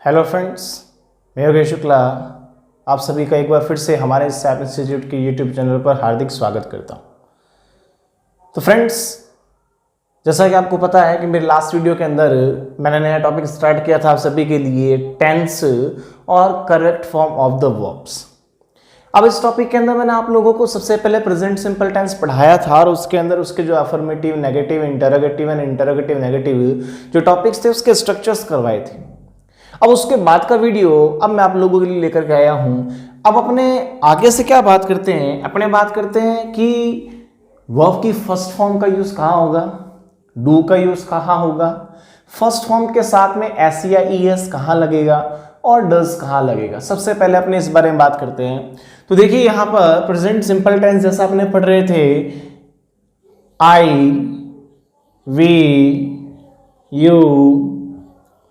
Hello friends, मैं योगेश शुक्ला आप सभी का एक बार फिर से हमारे सैप इंस्टीट्यूट के यूट्यूब चैनल पर हार्दिक स्वागत करता हूं। तो फ्रेंड्स, जैसा कि आपको पता है कि मेरे लास्ट वीडियो के अंदर मैंने नया टॉपिक स्टार्ट किया था आप सभी के लिए, टेंस और correct form of the verbs. अब इस टॉपिक के अंदर मैंने आप लोगों को सबसे पहले प्रेजेंट सिंपल टेंस पढ़ाया था और उसके अंदर उसके जो affirmative, negative, interrogative and interrogative negative जो टॉपिक्स थे उसके स्ट्रक्चर्स करवाए थे। अब उसके बाद का वीडियो अब मैं आप लोगों के लिए लेकर के आया हूं। अब अपने आगे से क्या बात करते हैं, बात करते हैं कि वर्ब की फर्स्ट फॉर्म का यूज कहाँ होगा, डू का यूज कहाँ होगा, फर्स्ट फॉर्म के साथ में एस या ईएस कहाँ लगेगा और डज कहाँ लगेगा। सबसे पहले अपने इस बारे में बात करते हैं। तो देखिए यहां पर प्रेजेंट सिंपल टेंस जैसा अपने पढ़ रहे थे, I, we, you,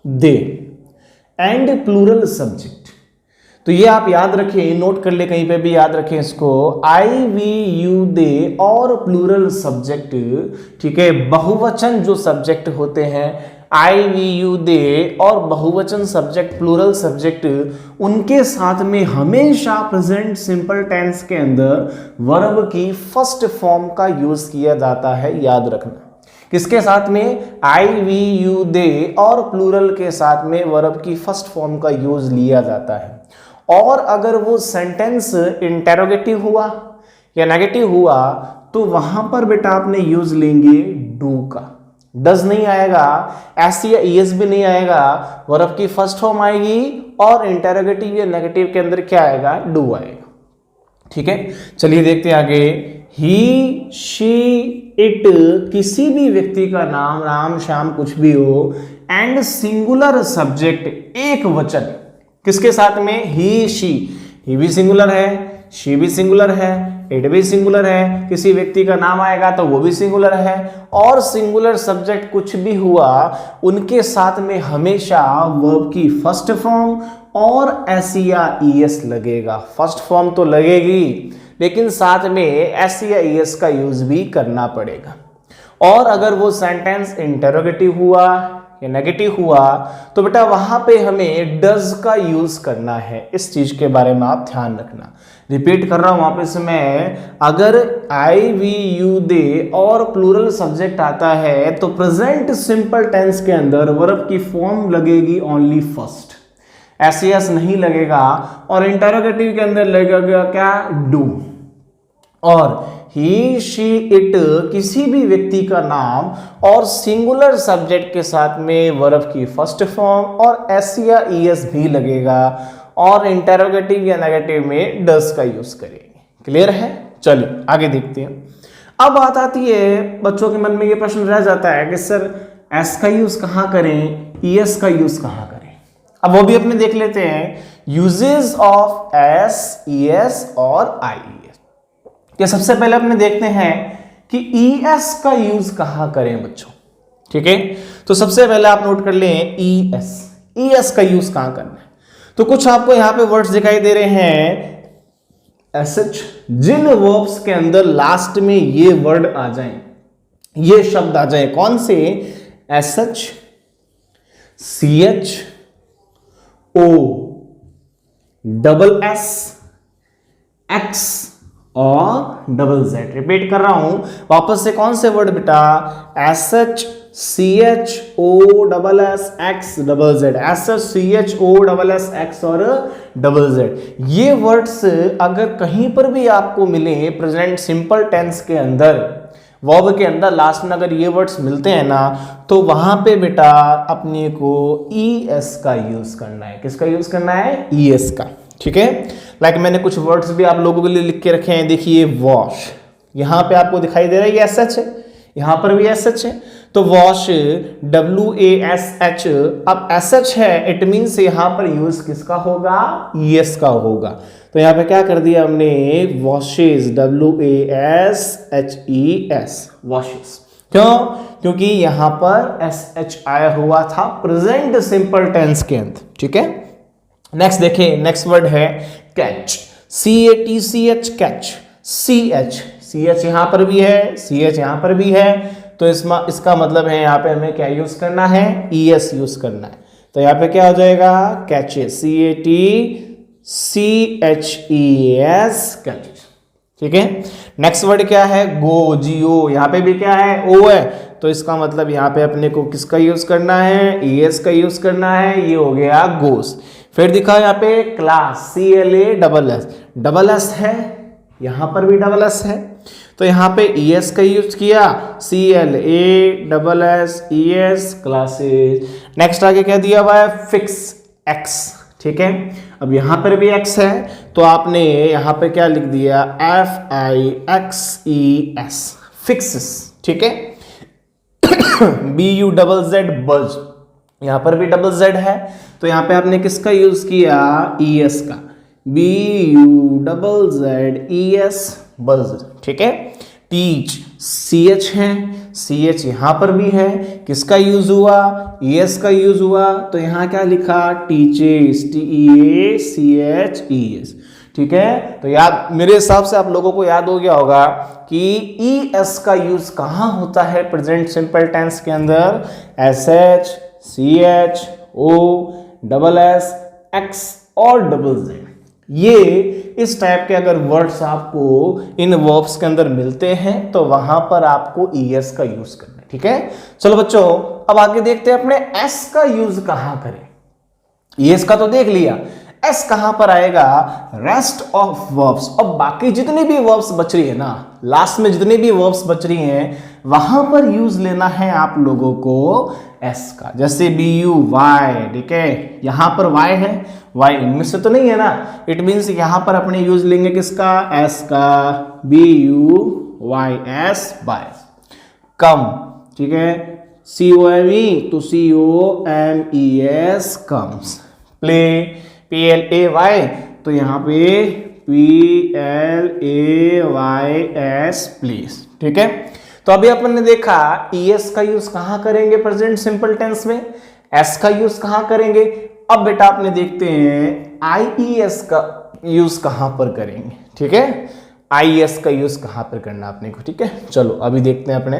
they and plural subject. तो ये आप याद रखें, नोट कर ले, कहीं पे भी याद रखें इसको, आई, वी, यू, दे और प्लूरल सब्जेक्ट। ठीक है, बहुवचन जो सब्जेक्ट होते हैं आई, वी, यू, दे और बहुवचन सब्जेक्ट, प्लूरल सब्जेक्ट, उनके साथ में हमेशा प्रेजेंट सिंपल टेंस के अंदर वर्ब की फर्स्ट फॉर्म का यूज किया जाता है। याद रखना, किसके साथ में, आई, वी, यू, दे और प्लूरल के साथ में वर्ब की फर्स्ट फॉर्म का यूज लिया जाता है। और अगर वो सेंटेंस इंटेरोगेटिव हुआ या नेगेटिव हुआ तो वहां पर बेटा आपने यूज लेंगे डू का। डज नहीं आएगा, एस या ईएस भी नहीं आएगा, वर्ब की फर्स्ट फॉर्म आएगी और इंटेरोगेटिव या नेगेटिव के अंदर क्या आएगा, डू आएगा। ठीक है, चलिए देखते हैं आगे। ही, शी, इट, किसी भी व्यक्ति का नाम, राम, श्याम, कुछ भी हो, एंड सिंगुलर सब्जेक्ट, एक वचन, किसके साथ में, ही, शी। ही भी सिंगुलर है, शी भी सिंगुलर है, इट भी सिंगुलर है, किसी व्यक्ति का नाम आएगा तो वो भी सिंगुलर है, और सिंगुलर सब्जेक्ट कुछ भी हुआ उनके साथ में हमेशा वर्ब की फर्स्ट फॉर्म और एस या ईएस लगेगा। फर्स्ट फॉर्म तो लगेगी लेकिन साथ में एस या ईएस का यूज भी करना पड़ेगा। और अगर वो सेंटेंस इंटरोगेटिव हुआ या नेगेटिव हुआ तो बेटा वहां पे हमें डज का यूज करना है। इस चीज के बारे में आप ध्यान रखना। रिपीट कर रहा हूं वापस मैं, अगर आई, वी, यू, दे और प्लूरल सब्जेक्ट आता है तो प्रेजेंट सिंपल टेंस के अंदर वर्ब की फॉर्म लगेगी ओनली फर्स्ट, एस या एस नहीं लगेगा, और इंटरोगेटिव के अंदर लगेगा क्या, डू। और ही, शी, इट, किसी भी व्यक्ति का नाम और सिंगुलर सब्जेक्ट के साथ में वर्ब की फर्स्ट फॉर्म और एस या ईएस भी लगेगा, और इंटरोगेटिव या नेगेटिव में डज का यूज करेंगे। क्लियर है? चलिए आगे देखते हैं। अब बात आती है, बच्चों के मन में ये प्रश्न रह जाता है कि सर एस का यूज कहां करें, ईएस का यूज कहां करें। अब वो भी अपने देख लेते हैं, यूजेस ऑफ एस, ईएस और आईईएस। ये सबसे पहले अपने देखते हैं कि ईएस का यूज कहां करें बच्चों। ठीक है, तो सबसे पहले आप नोट कर लें ईएस, ईएस का यूज कहां करना है। तो कुछ आपको यहां पे वर्ड्स दिखाई दे रहे हैं एसएच, जिन वर्ब्स के अंदर लास्ट में ये वर्ड आ जाएं, ये शब्द आ जाएं, कौन से, S H, C H, O, double S, X और डबल जेड। रिपीट कर रहा हूं वापस से, कौन से वर्ड बेटा, S H, C H, O, double S, X, double Z, S H, C H, O, double S, X और डबल जेड। ये वर्ड्स अगर कहीं पर भी आपको मिले प्रेजेंट सिंपल टेंस के अंदर, वर्ब के अंदर लास्ट में अगर ये वर्ड्स मिलते हैं ना, तो वहां पे बेटा अपने को ईएस का यूज करना है। किसका यूज करना है, ईएस का। ठीक है, लाइक मैंने कुछ वर्ड्स भी आप लोगों के लिए लिख के रखे हैं। देखिए वॉश, यहां पे आपको दिखाई दे रहा है ये एसएच है, यहां पर भी एसएच है, तो वॉश, WASH। अब एसएच है, इट मीन्स यहां पर यूज किसका होगा, ईएस का होगा। तो यहां पे क्या कर दिया हमने, वॉशेस, WASHES, वॉशेस। क्यों, क्योंकि यहां पर SH आया हुआ था प्रेजेंट सिंपल टेंस के अंदर। ठीक है, नेक्स्ट देखिए, नेक्स्ट वर्ड है कैच, CATCH, कैच, CH यहां पर भी है, CH यहां पर भी है, तो इसका मतलब है यहाँ पे हमें क्या यूज करना है, ES यूज करना है। तो यहाँ पे क्या हो जाएगा, कैचेस, CATCHES, कैचेस। ठीक है। नेक्स्ट वर्ड क्या है, गो, GO। यहाँ पे भी क्या है, O है, तो इसका मतलब यहाँ पे अपने को किसका यूज करना है, ES का यूज करना है, ये हो गया गोस। फिर दिखा यहाँ पे क्लास, CLASS, डबल एस है, यहाँ पर भी डबल एस है, तो यहाँ पे ES का यूज किया, CLASSES, क्लासेस। नेक्स्ट आगे क्या दिया हुआ है, फिक्स, X। ठीक है, अब यहाँ पर भी X है, तो आपने यहाँ पे क्या लिख दिया, FIXES, फिक्सेस। ठीक है, BUZZ, बज, यहाँ पर भी डबल Z है, तो यहाँ पे आपने किसका यूज किया, ES का, BUZZES, बज। ठीक है, टीच, CH है, CH यहाँ पर भी है, किसका यूज हुआ, ES का यूज हुआ, तो यहाँ क्या लिखा, टीचेस, TEACHES। ठीक है, तो याद, मेरे हिसाब से आप लोगों को याद हो गया होगा कि ES का यूज कहाँ होता है प्रेजेंट सिंपल टेंस के अंदर, SH, CH, O, double S, X और डबल Z। ये इस टाइप के अगर वर्ड्स आपको इन वर्ब्स के अंदर मिलते हैं तो वहां पर आपको ES का यूज करना है। ठीक है, चलो बच्चों अब आगे देखते हैं अपने S का यूज कहां करें। ES का तो देख लिया, S कहां पर आएगा, रेस्ट ऑफ वर्ब्स। अब बाकी जितनी भी वर्ब्स बच रही है ना, लास्ट में जितनी भी वर्ब्स बच रही हैं वहां पर यूज लेना है आप लोगों को S का। जैसे BUY, ठीक है, यहां पर Y है, Y इनमें से तो नहीं है ना, इट मीन्स यहां पर अपने यूज लेंगे किसका, S का, BUYS, बाय। कम, ठीक है, COME तो COMES, कम्स। प्ले, PLAY तो यहाँ पे PLAYS, प्लीज। ठीक है, तो अभी अपन ने देखा ES का यूज कहां करेंगे प्रेजेंट सिंपल टेंस में, S का यूज कहां करेंगे। अब बेटा अपने देखते हैं IES का यूज कहां पर करेंगे। ठीक है, IES का यूज कहां पर करना अपने को। ठीक है, चलो अभी देखते हैं अपने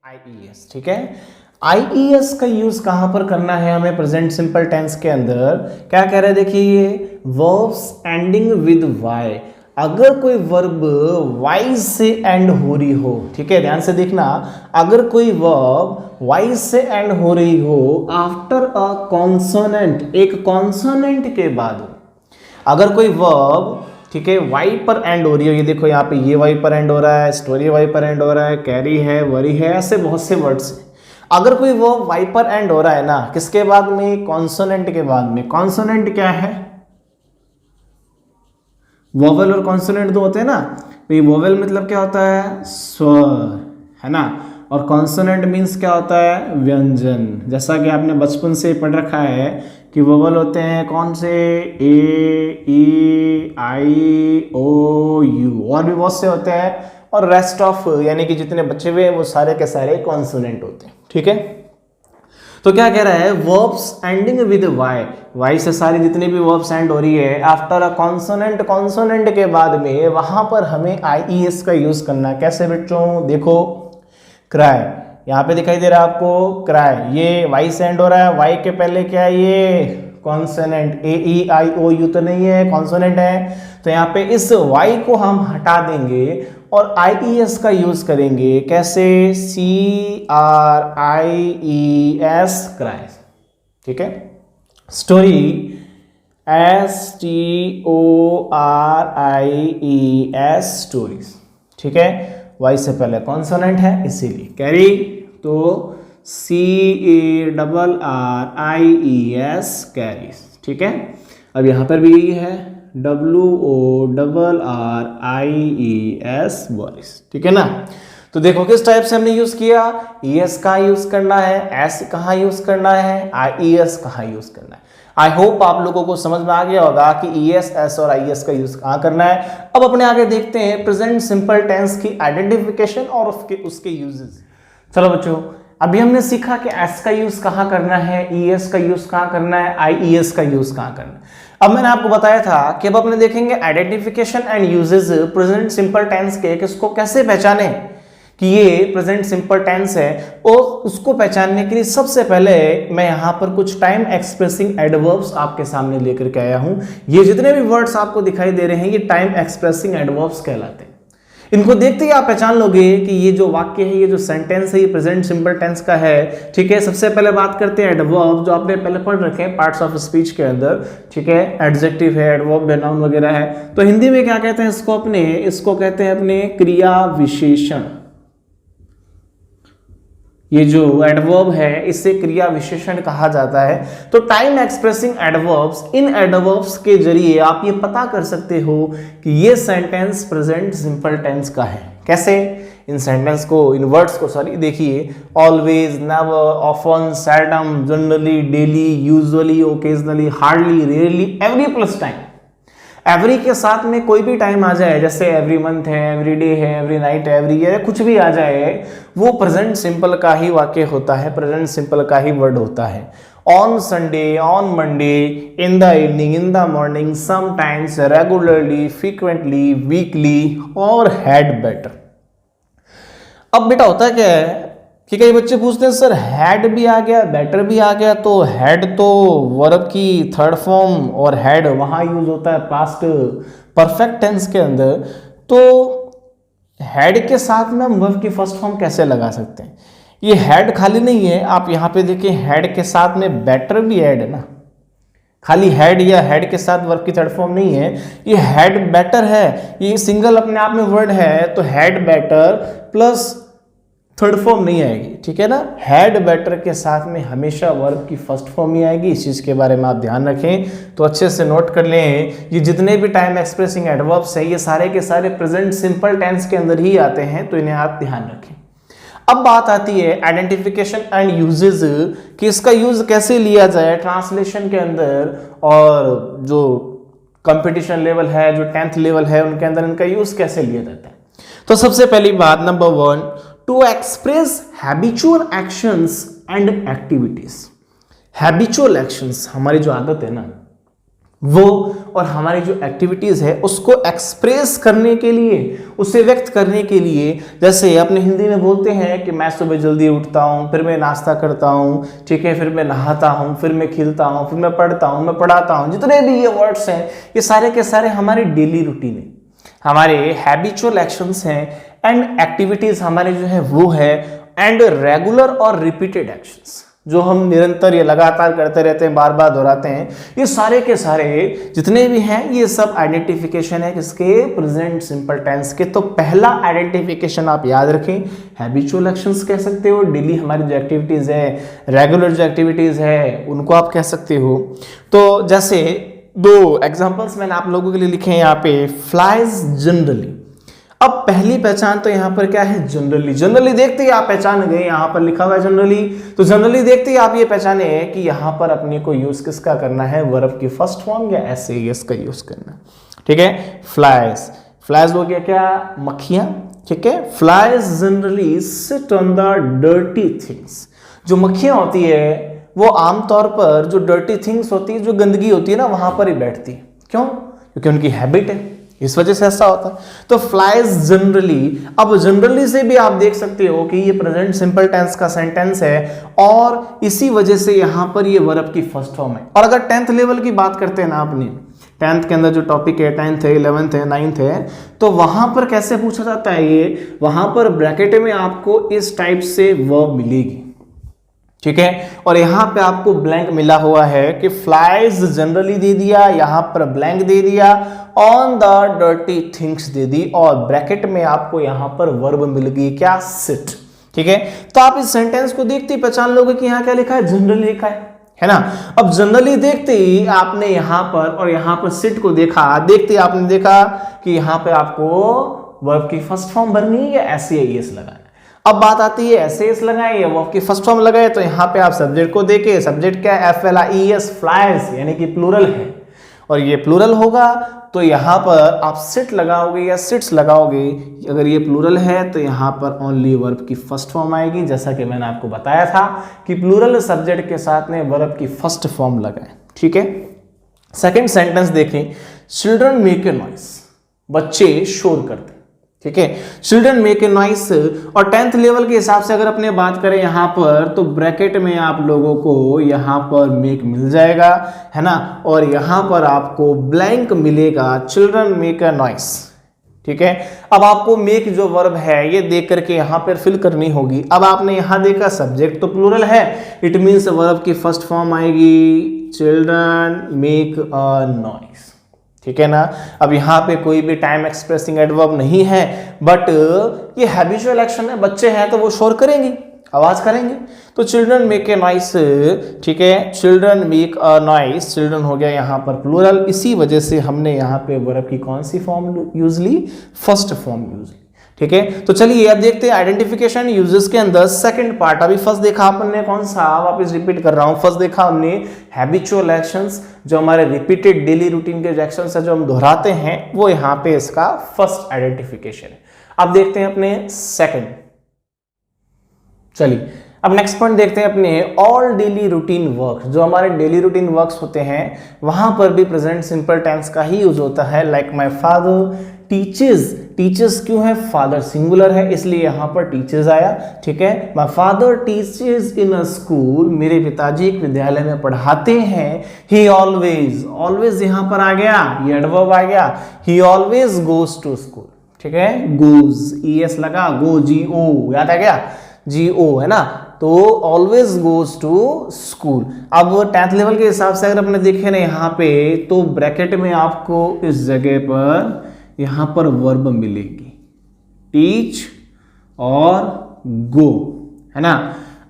IES। ठीक है, IES का यूज कहां पर करना है हमें प्रेजेंट सिंपल टेंस के अंदर। क्या कह रहे हैं, देखिए ये वर्ब्स एंडिंग विद Y, अगर कोई वर्ब Y से एंड हो रही हो। ठीक है, ध्यान से देखना, अगर कोई वर्ब Y से एंड हो रही हो आफ्टर अ कॉन्सोनेंट, एक कॉन्सोनेंट के बाद हो। अगर कोई वर्ब, ठीक है, Y पर एंड हो रही हो, ये देखो यहाँ पे ये Y पर एंड हो रहा है, स्टोरी Y पर एंड हो रहा है, कैरी है, वरी है, ऐसे बहुत से वर्ड्स हैं। अगर कोई वर्ब Y पर एंड हो रहा है ना, किसके बाद में, कॉन्सोनेंट के बाद में। कॉन्सोनेंट क्या है, वोवेल और कॉन्सोनेंट दो होते हैं ना, तो ये वोवेल मतलब क्या होता है, स्वर, है ना, और कॉन्सोनेंट मीन्स क्या होता है, व्यंजन। जैसा कि आपने बचपन से पढ़ रखा है कि वोवेल होते हैं कौन से, A, E, I, O, U, और भी बहुत से होते हैं, और रेस्ट ऑफ यानी कि जितने बचे हुए हैं वो सारे के सारे कॉन्सोनेंट होते हैं। ठीक है, तो क्या कह रहा है, वर्ब्स एंडिंग विद Y से सारी जितनी भी वर्ब्स एंड हो रही है आफ्टर अ कॉन्सोनेंट, कॉन्सोनेंट के बाद में वहां पर हमें IES का यूज करना है। कैसे बच्चों, देखो क्राई, यहाँ पे दिखाई दे रहा है आपको क्राई, ये Y से एंड हो रहा है, Y के पहले क्या है, ये कॉन्सोनेंट, AEIOU तो नहीं है, कॉन्सोनेंट है, तो यहाँ पे इस Y को हम हटा देंगे और IES का यूज करेंगे। कैसे, CRIES, क्राइस। ठीक है, स्टोरी, STORIES, स्टोरीज। ठीक है, Y से पहले कॉन्सोनेंट है इसीलिए। कैरी तो CARRIES, कैरीज। ठीक है, अब यहाँ पर भी यही है, WORRIES, वॉइस। ठीक है ना, तो देखो किस टाइप से हमने यूज किया, ES का यूज करना है, S कहाँ यूज करना है, IES कहाँ यूज करना है। आई होप आप लोगों को समझ में आ गया होगा कि ES, S और IES का यूज कहाँ करना है। अब अपने आगे देखते हैं प्रेजेंट सिंपल टेंस की आइडेंटिफिकेशन और उसके यूजेस। चलो बच्चों, अभी हमने सीखा कि S का यूज कहाँ करना है, ES का यूज कहाँ करना है, IES का यूज कहाँ करना है। अब मैंने आपको बताया था कि अब अपने देखेंगे identification and uses present simple tense के, किसको कैसे पहचाने कि ये प्रेजेंट सिंपल टेंस है, और उसको पहचानने के लिए सबसे पहले मैं यहां पर कुछ टाइम एक्सप्रेसिंग एडवर्ब्स आपके सामने लेकर के आया हूं। ये जितने भी वर्ड्स आपको दिखाई दे रहे हैं ये टाइम एक्सप्रेसिंग एडवर्ब्स कहलाते हैं। इनको देखते ही आप पहचान लोगे कि ये जो वाक्य है, ये जो सेंटेंस है, ये प्रेजेंट सिंपल टेंस का है। ठीक है, सबसे पहले बात करते हैं एडवर्ब, जो आपने पहले पढ़ रखे हैं पार्ट्स ऑफ स्पीच के अंदर। ठीक है, एडजेक्टिव है, एडवर्ब है, नाउन वगैरह है। तो हिंदी में क्या कहते हैं इसको कहते हैं अपने क्रिया विशेषण। ये जो एडवर्ब है इसे क्रिया विशेषण कहा जाता है। तो टाइम एक्सप्रेसिंग एडवर्ब्स, इन एडवर्ब्स के जरिए आप ये पता कर सकते हो कि ये सेंटेंस प्रेजेंट सिंपल टेंस का है। कैसे? इन सेंटेंस को, इन वर्ड्स को सॉरी, देखिए, always, never, often, seldom, generally, daily, usually, occasionally, hardly, rarely, every plus time. Every के साथ में कोई भी टाइम आ जाए, जैसे एवरी मंथ है, एवरी डे है, एवरी नाइट है, एवरी ईयर, कुछ भी आ जाए, वो प्रेजेंट सिंपल का ही वाक्य होता है, प्रेजेंट सिंपल का ही वर्ड होता है। On Sunday, on Monday, in the evening, in the morning, sometimes, regularly, frequently, weekly और हैड बेटर। अब बेटा होता क्या है कि कई बच्चे पूछते हैं सर हैड भी आ गया, बेटर भी आ गया, तो हैड तो वर्ब की थर्ड फॉर्म और हैड वहां यूज होता है पास्ट परफेक्ट टेंस के अंदर, तो हैड के साथ में हम वर्ब की फर्स्ट फॉर्म कैसे लगा सकते हैं? ये हैड खाली नहीं है, आप यहां पे देखिए हैड के साथ में बेटर भी ऐड है ना, खाली हैड या हैड के साथ वर्ब की थर्ड फॉर्म नहीं है, ये हैड बेटर है, ये सिंगल अपने आप में वर्ड है, तो had better plus third form नहीं आएगी। ठीक है ना, हैड बेटर के साथ में हमेशा वर्ब की फर्स्ट फॉर्म ही आएगी। इस चीज के बारे में आप ध्यान रखें, तो अच्छे से नोट कर लें। ये जितने भी टाइम एक्सप्रेसिंग एडवर्ब्स हैं ये सारे के सारे प्रेजेंट सिंपल टेंस के अंदर ही आते हैं, तो इन्हें आप ध्यान रखें। अब बात आती है आइडेंटिफिकेशन एंड यूजेस, कि इसका यूज कैसे लिया जाए ट्रांसलेशन के अंदर, और जो कंपटीशन लेवल है, जो 10th लेवल है, उनके अंदर इनका यूज कैसे लिया जाता है। तो सबसे पहली बात, नंबर 1, to express habitual actions and activities. Habitual actions, हमारी जो आदत है ना वो, और हमारी जो एक्टिविटीज है उसको एक्सप्रेस करने के लिए, उसे व्यक्त करने के लिए, जैसे अपने हिंदी में बोलते हैं कि मैं सुबह जल्दी उठता हूँ, फिर मैं नाश्ता करता हूँ, ठीक है, फिर मैं नहाता हूँ, फिर मैं खेलता हूँ, फिर मैं पढ़ता हूँ, मैं पढ़ाता हूँ, जितने भी ये वर्ड्स हैं ये सारे के सारे हमारी डेली रूटीन है, हमारे हैबिचुअल एक्शंस हैं, एंड एक्टिविटीज हमारे जो है वो है, एंड रेगुलर और रिपीटेड एक्शंस, जो हम निरंतर ये लगातार करते रहते हैं, बार बार दोहराते हैं, ये सारे के सारे जितने भी हैं ये सब आइडेंटिफिकेशन है किसके? प्रेजेंट सिंपल टेंस के। तो पहला आइडेंटिफिकेशन आप याद रखें, हैबिचुअल एक्शंस कह सकते हो, डेली हमारी जो एक्टिविटीज है, रेगुलर जो एक्टिविटीज है उनको आप कह सकते हो। तो जैसे 2 एग्जांपल्स मैंने आप लोगों के लिए लिखे हैं यहाँ पे, फ्लाइज जनरली। अब पहली पहचान तो यहाँ पर क्या है? जनरली। जनरली देखते ही आप पहचान गए, यहाँ पर लिखा हुआ है जनरली, तो जनरली देखते ही आप ये पहचाने कि यहाँ पर अपने को यूज किसका करना है? वर्ब की फर्स्ट फॉर्म या एसएएस का यूज करना। ठीक है, फ्लाइज, फ्लाइज हो गया क्या? मक्खियां। ठीक है, flies generally sit on the dirty things. जो मक्खियां होती है वो आमतौर पर जो डर्टी थिंग्स होती है, जो गंदगी होती है ना, वहां पर ही बैठती है। क्यों? क्योंकि उनकी हैबिट है, इस वजह से ऐसा होता है। तो फ्लाइज जनरली, अब जनरली से भी आप देख सकते हो कि ये प्रेजेंट सिंपल टेंस का सेंटेंस है, और इसी वजह से यहां पर ये वर्ब की फर्स्ट फॉर्म है। और अगर 10th लेवल की बात करते हैं ना, अपनी 10th के अंदर जो टॉपिक है, 10th है, 11th है, 9th है, तो वहां पर कैसे पूछा जाता है ये? वहां पर ब्रैकेट में आपको इस टाइप से वर्ब मिलेगी। ठीक है, और यहां पे आपको ब्लैंक मिला हुआ है कि फ्लाइज जनरली दे दिया, यहां पर ब्लैंक दे दिया, ऑन द डर्टी थिंग्स दे दी, और ब्रैकेट में आपको यहां पर वर्ब मिल गई, क्या? सिट। ठीक है, तो आप इस सेंटेंस को देखते ही पहचान लोगे कि यहां क्या लिखा है? जनरली लिखा है ना। अब जनरली देखते ही आपने यहां पर और यहां पर सिट को देखा, देखते ही आपने देखा कि यहां पे आपको वर्ब की फर्स्ट फॉर्म भरनी है या एसएएस लगाना। अब बात आती है एसएएस लगाए या वर्ब की फर्स्ट फॉर्म लगाए, तो यहाँ पे आप सब्जेक्ट को देखे, सब्जेक्ट क्या है? FLIES, फ्लाइज, यानी कि प्लूरल है, और ये प्लूरल होगा तो यहाँ पर आप सिट लगाओगे या सिट्स लगाओगे। अगर ये प्लूरल है तो यहाँ पर ओनली वर्ब की फर्स्ट फॉर्म आएगी, जैसा कि मैंने आपको बताया था कि प्लूरल सब्जेक्ट के साथ में वर्ब की फर्स्ट फॉर्म लगाए। ठीक है, सेकेंड सेंटेंस देखें, चिल्ड्रन मेक ए नॉइस, बच्चे शोर करते। ठीक है, चिल्ड्रन मेक ए नॉइस। और 10th लेवल के हिसाब से अगर अपने बात करें यहाँ पर, तो ब्रैकेट में आप लोगों को यहाँ पर मेक मिल जाएगा, है ना, और यहाँ पर आपको ब्लैंक मिलेगा, चिल्ड्रन मेक अ नॉइस। ठीक है, अब आपको मेक जो वर्ब है ये देख करके यहाँ पर फिल करनी होगी। अब आपने यहाँ देखा सब्जेक्ट तो प्लूरल है, इट मीन्स वर्ब की फर्स्ट फॉर्म आएगी चिल्ड्रन मेक अ नॉइस। ठीक है ना। अब यहाँ पे कोई भी टाइम एक्सप्रेसिंग एडवर्ब नहीं है, बट ये हैबिचुअल एक्शन है, बच्चे हैं तो वो शोर करेंगे, आवाज करेंगे। तो चिल्ड्रन मेक ए नॉइस, ठीक है, children make a noise, children हो गया यहाँ पर प्लूरल, इसी वजह से हमने यहाँ पे वर्ब की कौन सी फॉर्म यूज ली, फर्स्ट फॉर्म यूज ली। ठीक है, तो चलिए अब देखते हैं आइडेंटिफिकेशन यूजेस के अंदर सेकंड पार्ट। अभी फर्स्ट देखा आपने कौन सा, वापस रिपीट कर रहा हूं, फर्स्ट देखा हमने हैबिचुअल एक्शंस, जो हमारे रिपीटेड डेली रूटीन के एक्शंस है जो हम दोहराते हैं, वो यहाँ पे इसका फर्स्ट आइडेंटिफिकेशन है। अब देखते हैं अपने सेकंड। चलिए अब नेक्स्ट पॉइंट देखते हैं अपने ऑल डेली रूटीन वर्क। जो हमारे डेली रूटीन वर्क्स होते हैं वहां पर भी प्रेजेंट सिंपल टेंस का ही यूज होता है। Like my father teaches, teachers क्यों है, फादर सिंगुलर है इसलिए यहां पर टीचर्स आया। ठीक है, my father teaches in a school, मेरे पिताजी एक विद्यालय में पढ़ाते हैं। ही ऑलवेज, ऑलवेज यहां पर आ गया, ये एडवर्ब आ गया, he always goes to school. ठीक है, गोज ईएस लगा, गो जीओ, याद आ गया, जीओ है ना, तो ऑलवेज गोज टू स्कूल। अब 10th लेवल के हिसाब से अगर अपने देखे ना यहाँ पे, तो ब्रैकेट में आपको इस जगह पर यहां पर वर्ब मिलेगी, टीच और गो, है ना।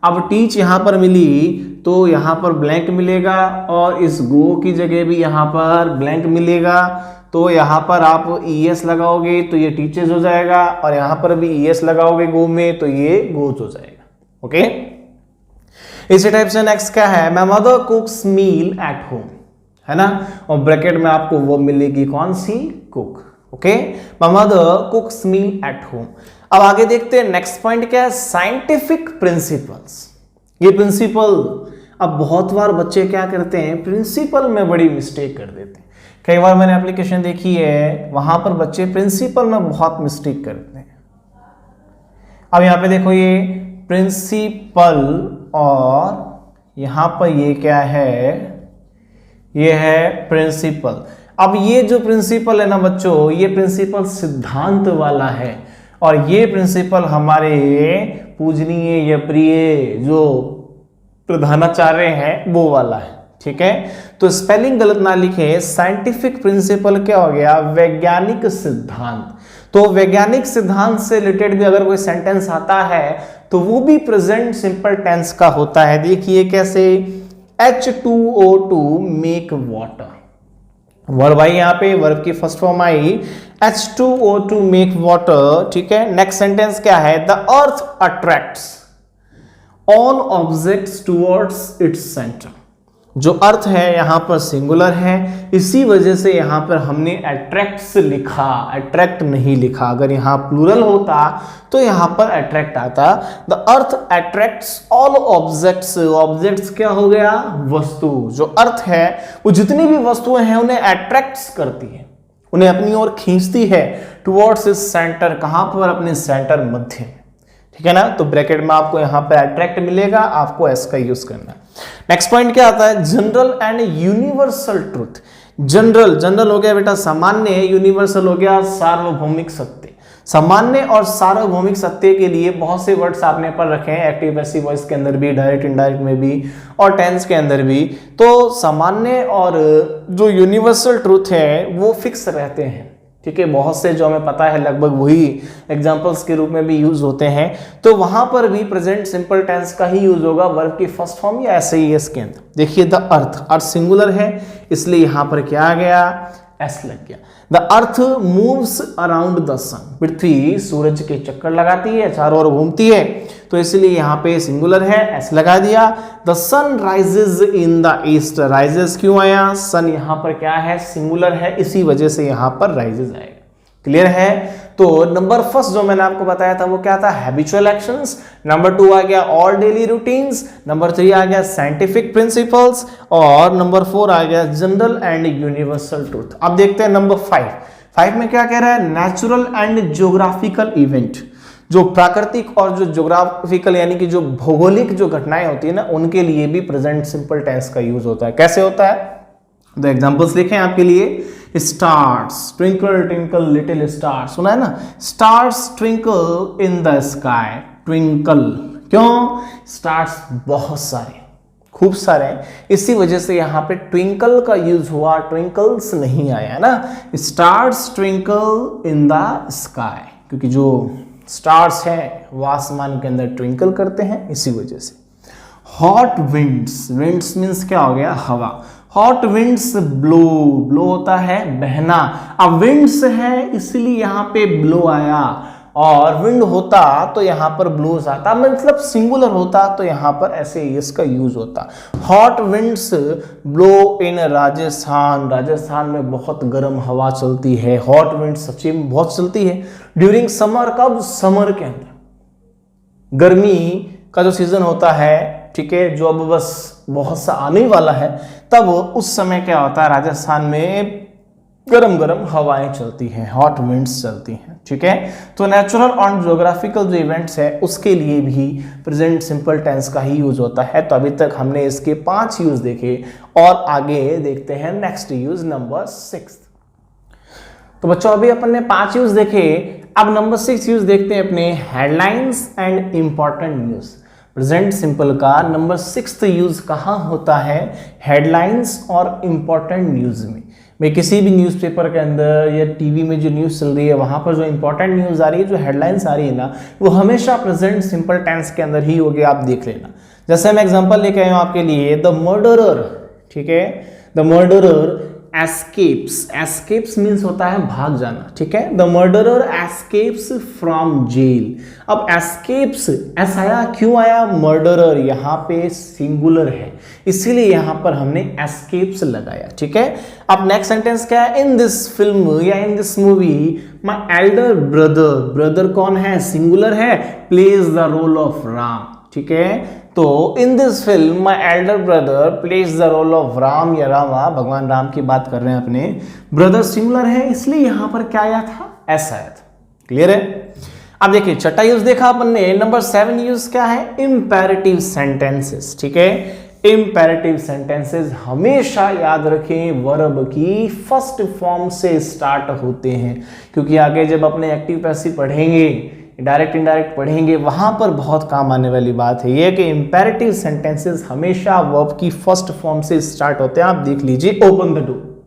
अब टीच यहां पर मिली तो यहां पर ब्लैंक मिलेगा, और इस गो की जगह भी यहां पर ब्लैंक मिलेगा। तो यहां पर आप ईएस लगाओगे तो ये टीचर्स हो जाएगा, और यहां पर भी ईएस लगाओगे गो में तो ये गोज हो जाएगा। ओके, इसी टाइप से नेक्स्ट क्या है, my mother cooks meal at home, है ना, और ब्रैकेट में आपको वो मिलेगी कौन सी, cook. Okay, my mother cooks meal at home. अब आगे देखते हैं नेक्स्ट पॉइंट क्या है, साइंटिफिक प्रिंसिपल्स। ये प्रिंसिपल, अब बहुत बार बच्चे क्या करते हैं, प्रिंसिपल में बड़ी मिस्टेक कर देते हैं। कई बार मैंने एप्लीकेशन देखी है, वहां पर बच्चे प्रिंसिपल में बहुत मिस्टेक करते हैं। अब यहां पे देखो ये प्रिंसिपल, और यहां पर ये क्या है, ये है प्रिंसिपल। अब ये जो प्रिंसिपल है ना बच्चों, ये प्रिंसिपल सिद्धांत वाला है, और ये प्रिंसिपल हमारे पूजनीय या प्रिय जो प्रधानाचार्य हैं वो वाला है। ठीक है, तो स्पेलिंग गलत ना लिखे, साइंटिफिक प्रिंसिपल क्या हो गया, वैज्ञानिक सिद्धांत। तो वैज्ञानिक सिद्धांत से रिलेटेड भी अगर कोई सेंटेंस आता है तो वो भी प्रेजेंट सिंपल टेंस का होता है। देखिए कैसे, H2O2 make water, verb I यहाँ पे, वर्ब की first form I H2O2 make water. ठीक है, नेक्स्ट सेंटेंस क्या है, the earth attracts all objects towards its centre. जो अर्थ है यहां पर सिंगुलर है, इसी वजह से यहां पर हमने अट्रैक्ट्स लिखा, अट्रैक्ट नहीं लिखा। अगर यहां प्लूरल होता तो यहां पर अट्रैक्ट आता। The earth attracts all objects, objects क्या हो गया, वस्तु। जो अर्थ है वो जितनी भी वस्तुएं हैं उन्हें अट्रैक्ट्स करती है, उन्हें अपनी ओर खींचती है, टुवर्ड्स इस सेंटर, कहां पर, अपने सेंटर मध्य में। ठीक है ना, तो ब्रैकेट में आपको यहां पे अट्रैक्ट मिलेगा, आपको एस का यूज करना है। नेक्स्ट पॉइंट क्या आता है, general and universal truth. General, general हो गया बेटा सामान्य, यूनिवर्सल हो गया सार्वभौमिक सत्य। सामान्य और सार्वभौमिक सत्य के लिए बहुत से वर्ड्स आपने पढ़ रखे हैं, एक्टिव पैसिव वॉइस के अंदर भी, डायरेक्ट इनडायरेक्ट में भी, और टेंस के अंदर भी। तो सामान्य और जो यूनिवर्सल ट्रुथ है वो फिक्स रहते हैं। ठीक है, बहुत से जो हमें पता है लगभग वही एग्जांपल्स के रूप में भी यूज होते हैं। तो वहां पर भी प्रेजेंट सिंपल टेंस का ही यूज होगा, वर्ब की फर्स्ट फॉर्म या ऐसे ही एस के अंदर। देखिए द अर्थ, अर्थ सिंगुलर है इसलिए यहां पर क्या आ गया, एस लग गया। The earth moves around the sun, पृथ्वी सूरज के चक्कर लगाती है, चारों ओर घूमती है, तो इसलिए यहां पे सिंगुलर है, एस लगा दिया। The sun rises in the east, rises क्यों आया, सन यहां पर क्या है, सिंगुलर है, इसी वजह से यहां पर राइजेज आएगा। क्लियर है, तो नंबर फर्स्ट जो मैंने आपको बताया था वो क्या था, हैबिचुअल एक्शंस। नंबर 2 आ गया ऑल डेली रूटीन्स। नंबर 3 आ गया साइंटिफिक प्रिंसिपल्स, और नंबर 4 आ गया जनरल एंड यूनिवर्सल ट्रूथ। अब देखते हैं नंबर 5। 5 में क्या कह रहा है, नेचुरल एंड ज्योग्राफिकल इवेंट, जो प्राकृतिक और जो ज्योग्राफिकल यानी कि जो भौगोलिक जो घटनाएं होती है ना, उनके लिए भी प्रेजेंट सिंपल टेंस का यूज होता है। कैसे होता है, तो एग्जांपल्स लिखे हैं आपके लिए। Stars, twinkle twinkle little star, सुना है ना, stars twinkle in the sky, twinkle, क्यों, स्टार्स बहुत सारे, खूब सारे हैं, इसी वजह से यहाँ पे ट्विंकल का यूज हुआ, ट्विंकल्स नहीं आया ना। Stars twinkle in the sky, क्योंकि जो स्टार्स हैं वो आसमान के अंदर ट्विंकल करते हैं, इसी वजह से। हॉट विंड्स, विंड्स मीन्स क्या हो गया, हवा, हॉट विंड्स ब्लो, ब्लो होता है बहना, अब विंड्स है इसलिए यहाँ पे ब्लो आया, और विंड होता तो यहाँ पर ब्लोज आता, मतलब सिंगुलर होता तो यहाँ पर ऐसे इसका यूज होता। हॉट विंड्स ब्लो इन राजस्थान, राजस्थान में बहुत गर्म हवा चलती है, हॉट विंड्स सच्ची में बहुत चलती है। ड्यूरिंग समर, कब, समर के अंदर, गर्मी का जो सीजन होता है, ठीक है, जो अब बस बहुत सा आने वाला है, तब उस समय क्या होता है, राजस्थान में गरम गरम हवाएं चलती हैं, हॉट विंड्स चलती हैं, ठीक है। तो नेचुरल और ज्योग्राफिकल जो इवेंट्स है उसके लिए भी प्रेजेंट सिंपल टेंस का ही यूज होता है। तो अभी तक हमने इसके 5 यूज देखे और आगे देखते हैं नेक्स्ट यूज नंबर 6। तो बच्चों अभी अपन ने 5 यूज देखे, अब नंबर 6 यूज देखते हैं अपने headlines and important news. Present simple का नंबर 6 यूज कहाँ होता है, हेडलाइंस और इंपॉर्टेंट न्यूज में। मैं किसी भी न्यूज़पेपर के अंदर या टीवी में जो न्यूज़ चल रही है वहाँ पर जो इंपॉर्टेंट न्यूज़ आ रही है, जो हेडलाइंस आ रही है ना, वो हमेशा प्रेजेंट सिंपल टेंस के अंदर ही होगी, आप देख लेना। जैसे मैं एग्जांपल लेके आया हूँ आपके लिए, द मर्डरर, ठीक है, the murderer escapes, escapes means होता है भाग जाना, ठीक है, the murderer escapes from jail. अब एस्केप्स एस आया, क्यों आया, मर्डरर यहाँ पे सिंगुलर है इसीलिए यहाँ पर हमने एस्केप्स लगाया, ठीक है। अब नेक्स्ट सेंटेंस क्या है, इन दिस फिल्म या in this movie my elder brother, brother कौन है, सिंगुलर है, plays the role of Ram, ठीक है। तो in this film my elder brother plays the role of Ram, या रामा, भगवान राम की बात कर रहे हैं अपने, ब्रदर सिंगुलर है इसलिए यहां पर क्या आया था, एस आया था। क्लियर है। अब देखिए छठा यूज देखा अपन ने, नंबर 7 यूज क्या है, इंपेरेटिव सेंटेंसेस, ठीक है। इंपेरेटिव सेंटेंसेस हमेशा याद रखें वर्ब की फर्स्ट फॉर्म से स्टार्ट होते हैं, क्योंकि आगे जब अपने एक्टिव पैसिव पढ़ेंगे, डायरेक्ट इनडायरेक्ट पढ़ेंगे, वहां पर बहुत काम आने वाली बात है ये कि इंपेरेटिव सेंटेंसेस हमेशा वर्ब की फर्स्ट फॉर्म से स्टार्ट होते हैं। आप देख लीजिए, ओपन द डोर,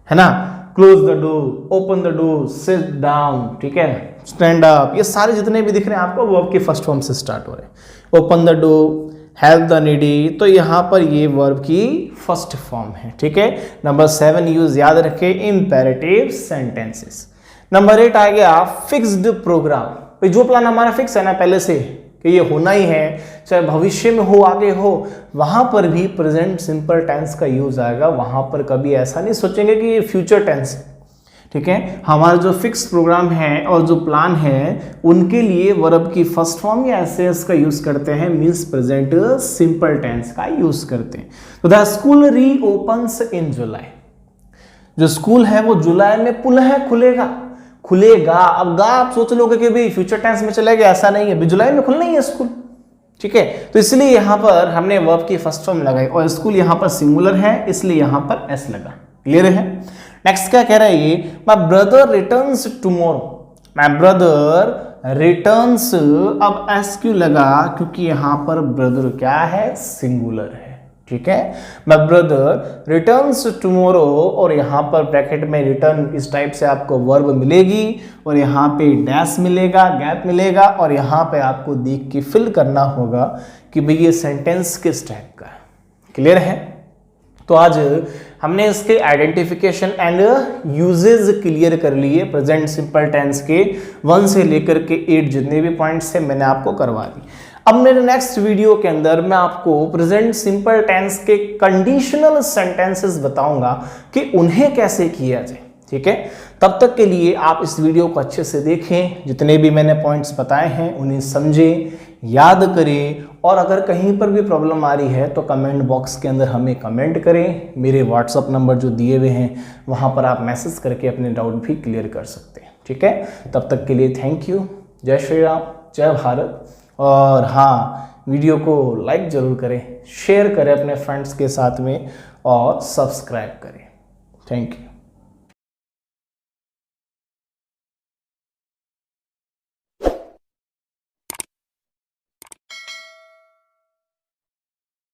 है ना, close the door, open the door, sit down, ठीक है, स्टैंड अप, ये सारे जितने भी दिख रहे हैं आपको वर्ब की फर्स्ट फॉर्म से स्टार्ट हो रहे हैं। Open the door, help the needy, तो यहां पर ये वर्ब की फर्स्ट फॉर्म है, ठीक है। नंबर 7 यूज याद रखें, इंपेरेटिव सेंटेंसेस। नंबर 8 आ गया फिक्स्ड प्रोग्राम, जो प्लान हमारा फिक्स है ना पहले से कि ये होना ही है, चाहे भविष्य में हो आगे हो, वहां पर भी प्रेजेंट सिंपल टेंस का यूज आएगा। वहां पर कभी ऐसा नहीं सोचेंगे कि ये फ्यूचर टेंस है, ठीक है। हमारा जो फिक्स प्रोग्राम है और जो प्लान है उनके लिए वर्ब की फर्स्ट फॉर्म या एस का यूज करते हैं, मींस प्रेजेंट सिंपल टेंस का यूज करते हैं। तो द स्कूल रीओपन्स इन जुलाई, जो स्कूल है वो जुलाई में पुनः खुलेगा, खुलेगा। अब गा आप सोच लोगे कि भाई फ्यूचर टेंस में चलेगा, ऐसा नहीं है, जुलाई में खुलना ही है स्कूल, ठीक है। तो इसलिए यहां पर हमने वर्ब की फर्स्ट फॉर्म लगाई और स्कूल यहां पर सिंगुलर है इसलिए यहां पर एस लगा। क्लियर है। नेक्स्ट क्या कह रहा है ये, my brother returns tomorrow, my brother returns, अब एस क्यों लगा, क्योंकि यहां पर ब्रदर क्या है, सिंगुलर है, ठीक है। माय ब्रदर रिटर्न्स टुमारो, और यहां पर ब्रैकेट में रिटर्न इस टाइप से आपको वर्ब मिलेगी और यहां पे डैश मिलेगा, गैप मिलेगा, और यहां पे आपको देख के फिल करना होगा कि भाई ये सेंटेंस किस टाइप का है। क्लियर है। तो आज हमने इसके आइडेंटिफिकेशन एंड यूजेज क्लियर कर लिए, प्रेजेंट सिंपल टेंस के 1 से लेकर के 8 जितने भी पॉइंट्स थे मैंने आपको करवा दी। अब मेरे नेक्स्ट वीडियो के अंदर मैं आपको प्रेजेंट सिंपल टेंस के कंडीशनल सेंटेंसेस बताऊंगा कि उन्हें कैसे किया जाए, ठीक है। तब तक के लिए आप इस वीडियो को अच्छे से देखें, जितने भी मैंने पॉइंट्स बताए हैं उन्हें समझें, याद करें और अगर कहीं पर भी प्रॉब्लम आ रही है तो कमेंट बॉक्स के अंदर हमें कमेंट करें। मेरे व्हाट्सअप नंबर जो दिए हुए हैं वहाँ पर आप मैसेज करके अपने डाउट भी क्लियर कर सकते हैं। ठीक है, तब तक के लिए थैंक यू। जय श्री राम, जय भारत। और हाँ, वीडियो को लाइक ज़रूर करें, शेयर करें अपने फ्रेंड्स के साथ में और सब्सक्राइब करें। Thank you.